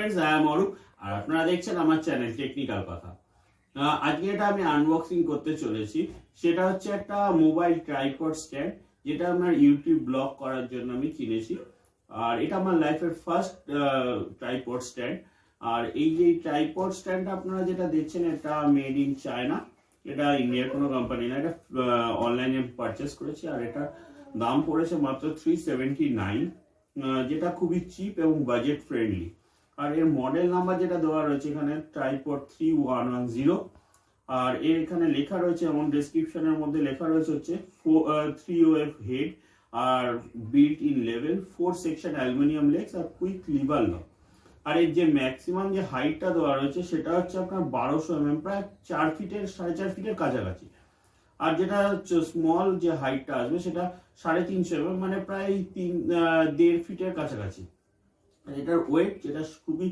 Friends I am Arup আর আপনারা দেখছেন আমার চ্যানেল টেকনিক্যাল কথা। আজকে এটা আমি আনবক্সিং করতে চলেছি। সেটা হচ্ছে একটা মোবাইল ট্রাইপড স্ট্যান্ড, যেটা আমার ইউটিউব ব্লগ করার জন্য আমি কিনেছি। আর এটা আমার লাইফের ফার্স্ট ট্রাইপড স্ট্যান্ড। আর এই যে ট্রাইপড স্ট্যান্ড আপনারা যেটা দেখছেন, এটা মেড ইন চায়না, এটা ইন্ডিয়ার কোনো কোম্পানি না, এটা অনলাইনে পারচেস করেছি। আর এটা দাম পড়েছে মাত্র 379, যেটা খুবই চিপ এবং বাজেট ফ্রেন্ডলি। আর এর মডেল নাম্বার যেটা দেওয়া রয়েছে এখানে ট্রাইপড 3110। আর এর এখানে লেখা রয়েছে, এমন ডেসক্রিপশনের মধ্যে লেখা রয়েছে হচ্ছে 3OF হেড আর built in level 4 section aluminium legs আর কুইক লিভার লক। আর এর যে ম্যাক্সিমাম যে হাইটটা দেওয়া রয়েছে সেটা হচ্ছে আপনার 1200 mm, প্রায় 4 ফিটের 4.5 ফিটের কাছাকাছি। আর যেটা হচ্ছে স্মল যে হাইটটা আসবে সেটা 350 mm, মানে প্রায় 1.5 ফিটের কাছাকাছি। এটার ওয়েট যেটা খুবই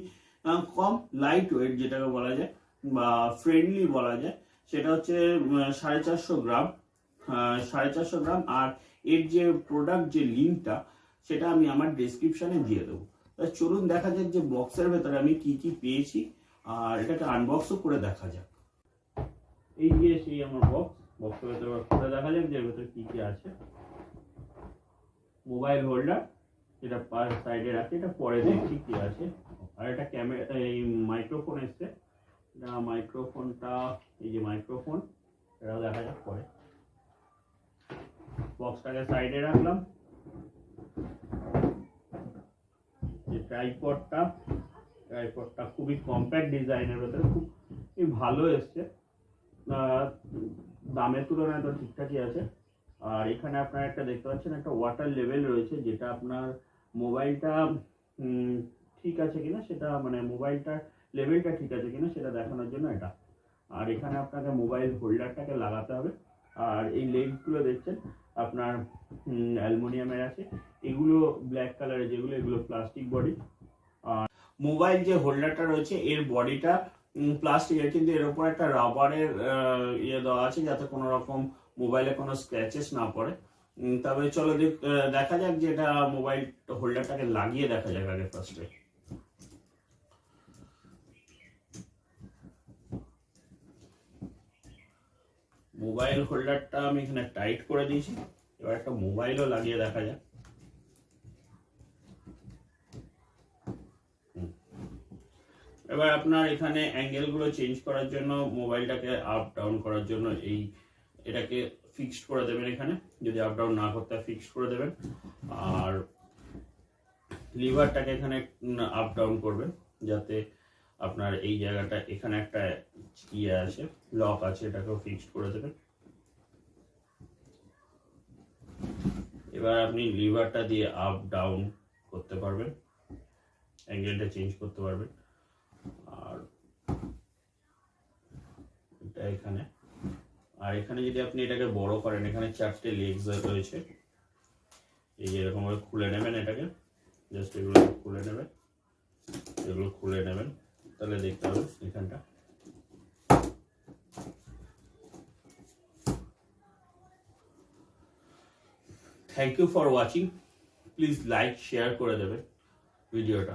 কম, লাইট ওয়েট যেটাকে বলা যায় বা ফ্রেন্ডলি বলা যায়, সেটা হচ্ছে 450 গ্রাম, 450 গ্রাম। আর এর যে প্রোডাক্ট যে লিঙ্কটা সেটা আমি আমার ডেসক্রিপশনে দিয়ে দেবো। চলুন দেখা যাক যে বক্সের ভেতরে আমি কি কি পেয়েছি, আর এটাকে আনবক্সও করে দেখা যাক। এই যে সেই আমার বক্সের ভেতরে খুলে দেখা যাক যে এর ভেতরে কি কি আছে। মোবাইল হোল্ডার, যেটা সাইডে রাখি, এটা পরে দেখছি কি আছে। আর এটা ক্যামেরা, এই মাইক্রোফোন এসছে, এটা মাইক্রোফোনটা, এই যে মাইক্রোফোন, এটাও দেখা যাক পরে। বক্সটাকে সাইডে রাখলাম। যে ট্রাইপডটা খুবই কম্প্যাক্ট ডিজাইনের ভেতরে, খুব ভালো এসছে, দামের তুলনায় তো ঠিকঠাকই আছে। আর এখানে আপনারা একটা দেখতে পাচ্ছেন, একটা ওয়াটার লেভেল রয়েছে, যেটা আপনার মোবাইলটা ঠিক আছে কিনা সেটা, মানে মোবাইলটার লেভেলটা ঠিক আছে কিনা সেটা দেখানোর জন্য এটা। আর এখানে আপনাকে মোবাইল হোল্ডারটাকে লাগাতে হবে। আর এই লেগগুলো দেখছেন আপনার অ্যালুমিনিয়ামের আছে, এগুলো ব্ল্যাক কালারের যেগুলো, এগুলো প্লাস্টিক বডি। আর মোবাইল যে হোল্ডারটা রয়েছে এর বডিটা প্লাস্টিকের, কিন্তু এর উপর একটা রাবারের ইয়ে দেওয়া আছে যাতে কোনো রকম মোবাইলে কোনো স্ক্র্যাচেস না পড়ে। তবে চলো দেখা যাক যে এটা মোবাইল হোল্ডারটাকে লাগিয়ে দেখা যাক আগে ফার্স্টে। মোবাইল হোল্ডারটা আমি এখানে টাইট করে দিয়েছি, এবার একটা মোবাইলও লাগিয়ে দেখা যাক। এবার আপনার এখানে অ্যাঙ্গেলগুলো চেঞ্জ করার জন্য, মোবাইলটাকে আপ ডাউন করার জন্য এটাকে ফিক্সড করে দেবেন এখানে, যদি আপ ডাউন না করতে ফিক্সড করে দেবেন। আর লিভারটাকে এখানে আপ ডাউন করবেন যাতে আপনার এই জায়গাটা, এখানে একটা ইয়ে আছে, লক আছে, এটাকেও ফিক্সড করে দেবেন। এবার আপনি লিভারটা দিয়ে আপ ডাউন করতে পারবেন, অ্যাঙ্গেলটা চেঞ্জ করতে পারবেন। আর এটা এখানে, আর এখানে যদি আপনি এটাকে বড় করেন, এখানে 4টে লেগস রয়েছে, এই এরকম ভাবে খুলে নেবেন এটাকে, জাস্ট এগুলো খুলে নেবেন, এগুলো খুলে নেবেন, তাহলে দেখতে হবে এখানটা। Thank you for watching, please like share করে দেবেন ভিডিওটা।